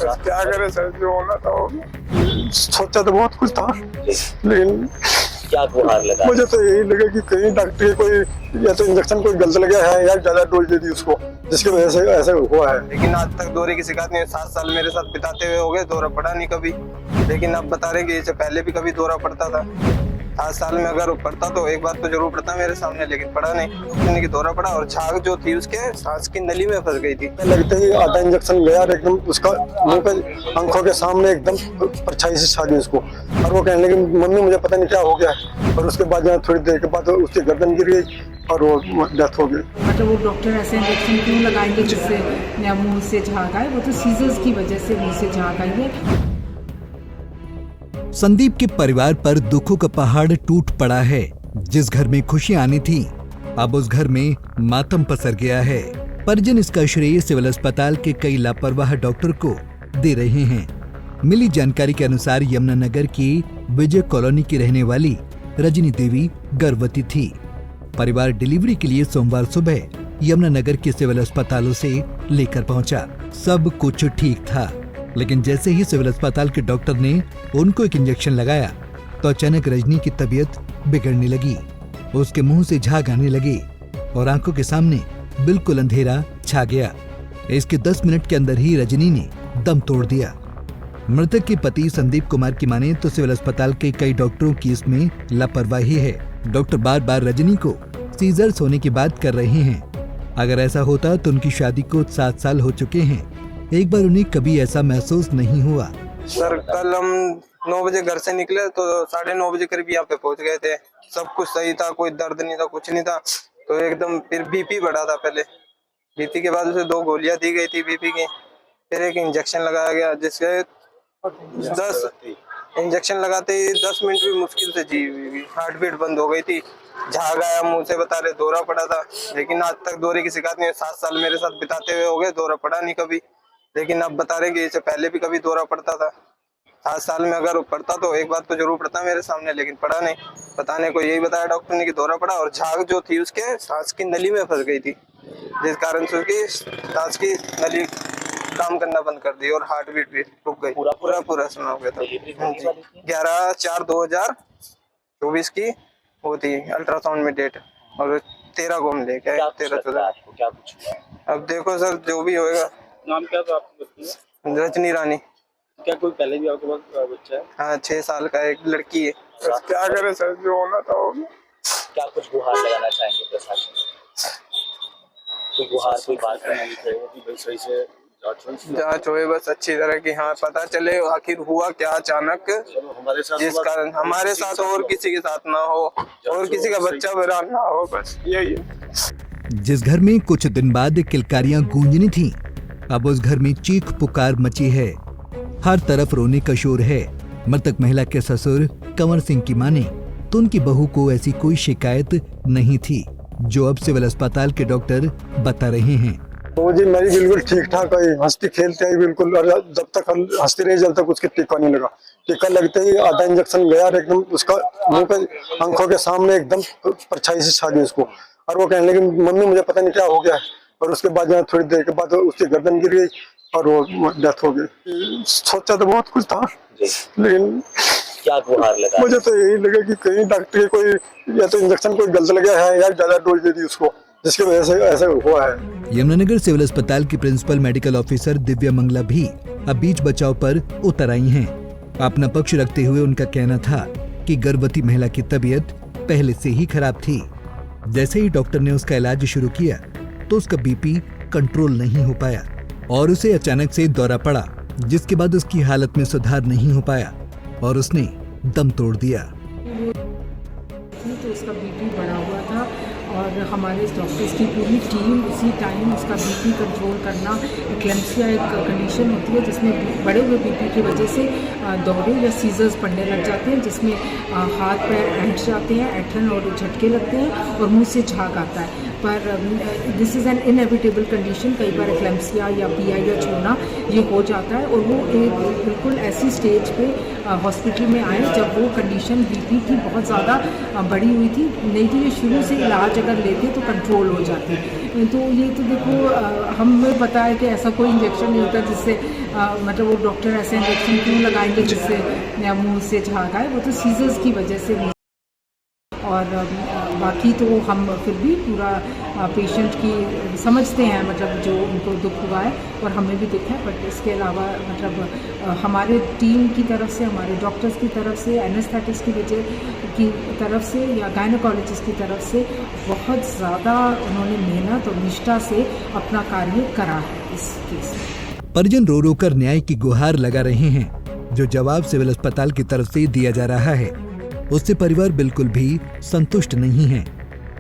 क्या करे सर, जो होना था हो गया। सोचा तो बहुत कुछ था, लेकिन क्या गुहार लगा? मुझे तो यही लगा कि कहीं डॉक्टर कोई या तो इंजेक्शन कोई गलत लगा है या ज्यादा डोज दे दी उसको, जिसकी वजह से ऐसा हुआ है। लेकिन आज तक दौरे की शिकायत नहीं। 7 साल मेरे साथ बिताते हुए हो गए, दौरा पड़ा नहीं कभी। लेकिन अब बता रहे कि इससे पहले भी कभी दौरा पड़ता था। 7 साल में अगर पड़ता तो एक बार तो जरूर पड़ता मेरे सामने, लेकिन पड़ा नहीं। कि दौरा पड़ा और झाग जो थी उसके सांस की नली में फंस गई थी। लगते ही आधा इंजेक्शन गया और एकदम उसका मुंह पे आंखों के सामने एकदम परछाई से छा गई उसको। और वो कहने लगी मम्मी मुझे पता नहीं क्या हो गया। और उसके बाद थोड़ी देर के बाद उसकी गर्दन गिर गई और वो डेथ हो गई। मतलब वो डॉक्टर ऐसे इंजेक्शन क्यों लगाएंगे जिससे मुंह से झाग आए? वो तो सीजर्स की वजह से मुंह से झाग आई है। संदीप के परिवार पर दुखों का पहाड़ टूट पड़ा है। जिस घर में खुशियां आनी थी, अब उस घर में मातम पसर गया है। परिजन इसका श्रेय सिविल अस्पताल के कई लापरवाह डॉक्टर को दे रहे हैं। मिली जानकारी के अनुसार यमुनानगर की विजय कॉलोनी की रहने वाली रजनी देवी गर्भवती थी। परिवार डिलीवरी के लिए सोमवार सुबह यमुनानगर के सिविल अस्पतालों से लेकर पहुंचा। सब कुछ ठीक था, लेकिन जैसे ही सिविल अस्पताल के डॉक्टर ने उनको एक इंजेक्शन लगाया तो अचानक रजनी की तबीयत बिगड़ने लगी। उसके मुंह से झाग आने लगे और आंखों के सामने बिल्कुल अंधेरा छा गया। इसके 10 मिनट के अंदर ही रजनी ने दम तोड़ दिया। मृतक के पति संदीप कुमार की माने तो सिविल अस्पताल के कई डॉक्टरों की इसमें लापरवाही है। डॉक्टर बार बार रजनी को सीजर्स होने की बात कर रहे हैं। अगर ऐसा होता तो उनकी शादी को 7 साल हो चुके हैं। एक बार उन्हें कभी ऐसा महसूस नहीं हुआ। सर कल हम 9 बजे घर से निकले तो 9:30 बजे करीब यहाँ पे पहुंच गए थे। सब कुछ सही था, कोई दर्द नहीं था, कुछ नहीं था। तो एकदम फिर बीपी बढ़ा था। पहले बीपी के बाद उसे 2 गोलियां दी गई थी बीपी की, फिर एक इंजेक्शन लगाया गया, जिसके 10 इंजेक्शन लगाते ही 10 मिनट भी मुश्किल से जी, हार्ट बीट बंद हो गई थी। झाग आया मुंह से, बता रहे दौरा पड़ा था। लेकिन आज तक दौरे की शिकायत नहीं। 7 साल मेरे साथ बिताते हुए हो गए, दौरा पड़ा नहीं कभी। लेकिन अब बता रहे कि इससे पहले भी कभी दौरा पड़ता था। 7 साल में अगर पड़ता तो एक बार तो जरूर पड़ता मेरे सामने, लेकिन पड़ा नहीं। बताने को यही बताया डॉक्टर ने कि दौरा पड़ा और झाग जो थी उसके सांस की नली में फंस गई थी, जिस कारण से उसकी सांस की नली काम करना बंद कर दी और हार्ट बीट भी रुक गई। पूरा सुना हो गया था। 11/4/2024 की वो थी अल्ट्रासाउंड में डेट, और 13 को हम लेके आए। 13-14 अब देखो सर, जो भी होएगा। नाम क्या था आपकी? रजनी रानी। क्या कोई पहले भी आपके पास बच्चा है? हाँ, 6 साल का एक लड़की है। क्या करे सर, जो होना था हो गया। क्या कुछ गुहार लगाना चाहेंगे प्रशासन? कोई गुहार, कोई बात करनी चाहिए कि भाई सही से जांच होए बस अच्छी तरह की। हाँ, पता चले आखिर हुआ क्या अचानक, जिस कारण हमारे साथ और किसी के साथ ना हो और किसी का बच्चा बड़ा ना हो, बस यही है। जिस घर में कुछ दिन बाद किलकारियां गूंजनी थी, अब उस घर में चीख पुकार मची है। हर तरफ रोने का शोर है। मृतक महिला के ससुर कंवर सिंह की माने तो उनकी बहू को ऐसी कोई शिकायत नहीं थी, जो अब सिविल अस्पताल के डॉक्टर बता रहे हैं। तो जी मेरी बिल्कुल ठीक ठाक आई, हंसती खेलती आई बिल्कुल। और जब तक हंसती रही जब तक उसके टीका नहीं लगा। टीका लगते ही आधा इंजेक्शन गया और एकदम उसका मुंह पे आंखों के सामने एकदम परछाई से छा गई उसको। और वो कहने लगी मम्मी मुझे पता नहीं क्या हो गया। और उसके बाद थोड़ी देर के बाद उसकी गर्दन गिर गई और वो डेथ हो गई। सोचा तो बहुत कुछ था, लेकिन क्या गुहार लगा? मुझे तो यही लगा कि कहीं डॉक्टर कोई या तो इंजेक्शन कोई गलत लगा है या ज्यादा डोज दे दी उसको, जिसकी वजह से ऐसा हुआ है। यमुनानगर सिविल अस्पताल की principal medical officer Divya Mangla भी अब बीच बचाव पर उतर आई हैं। अपना पक्ष रखते हुए उनका कहना था कि गर्भवती महिला की तबीयत पहले से ही खराब थी। जैसे ही डॉक्टर ने उसका इलाज शुरू किया तो उसका बीपी कंट्रोल नहीं हो पाया और उसे अचानक से दौरा पड़ा, जिसके बाद उसकी हालत में सुधार नहीं हो पाया और उसने दम तोड़ दिया। तो उसका बीपी बढ़ा हुआ था और हमारे डॉक्टर्स की पूरी टीम उसी टाइम उसका बीपी कंट्रोल करना। एक्लेम्पसिया एक कंडीशन होती है जिसमें बढ़े हुए बीपी की वजह से दौरे या सीजर्स पड़ने लग जाते हैं, जिसमें हाथ पैर ऐंठ जाते हैं, ऐंठन और झटके लगते हैं और मुंह से झाग आता है। पर this is an inevitable condition. कई बार एक्लेम्सिया या PIH होना ये हो जाता है, और वो एक बिल्कुल ऐसी स्टेज पे हॉस्पिटल में आए जब वो कंडीशन BP की बहुत ज़्यादा बढ़ी हुई थी। नहीं तो ये शुरू से इलाज अगर लेते तो कंट्रोल हो जाती। तो ये तो देखो हमें पता है कि ऐसा कोई इंजेक्शन नहीं होता जिससे मतलब वो डॉक्टर ऐसे इंजेक्शन क्यों लगाएंगे जिससे मुंह से झाग आए, वो तो सीजर्स की वजह से भी। और बाकी तो हम फिर भी पूरा पेशेंट की समझते हैं, मतलब जो उनको दुख हुआ है और हमें भी दुख है। बट इसके अलावा मतलब हमारे टीम की तरफ से, हमारे डॉक्टर्स की तरफ से, एनेस्थेटिस्ट की तरफ से या गायनेकोलॉजिस्ट की तरफ से बहुत ज़्यादा उन्होंने मेहनत और निष्ठा से अपना कार्य करा है इस केस में। परिजन रो रो कर न्याय की गुहार लगा रहे हैं। जो जवाब सिविल अस्पताल की तरफ से दिया जा रहा है उससे परिवार बिल्कुल भी संतुष्ट नहीं है।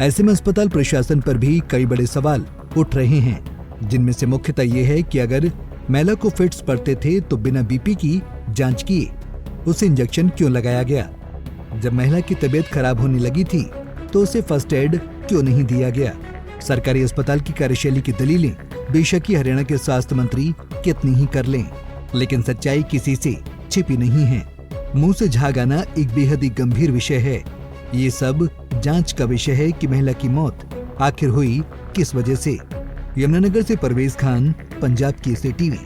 ऐसे में अस्पताल प्रशासन पर भी कई बड़े सवाल उठ रहे हैं, जिनमें से मुख्यतः ये है कि अगर महिला को फिट्स पड़ते थे तो बिना BP की जांच किए उसे इंजेक्शन क्यों लगाया गया। जब महिला की तबीयत खराब होने लगी थी तो उसे फर्स्ट एड क्यों नहीं दिया गया। सरकारी अस्पताल की कार्यशैली की दलीलें बेशक ही हरियाणा के स्वास्थ्य मंत्री कितनी ही कर लें, लेकिन सच्चाई किसी से छिपी नहीं है। मुंह से झाग आना एक बेहद ही गंभीर विषय है। ये सब जांच का विषय है कि महिला की मौत आखिर हुई किस वजह से। यमुनानगर से परवेज खान, पंजाब केसरी टीवी।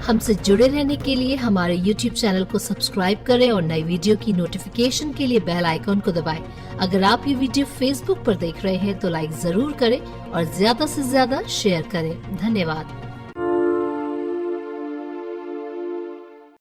हमसे जुड़े रहने के लिए हमारे YouTube चैनल को सब्सक्राइब करें और नई वीडियो की नोटिफिकेशन के लिए बेल आइकॉन को दबाएं। अगर आप ये वीडियो Facebook पर देख रहे हैं तो लाइक जरूर करें और ज्यादा से ज्यादा शेयर करें। धन्यवाद।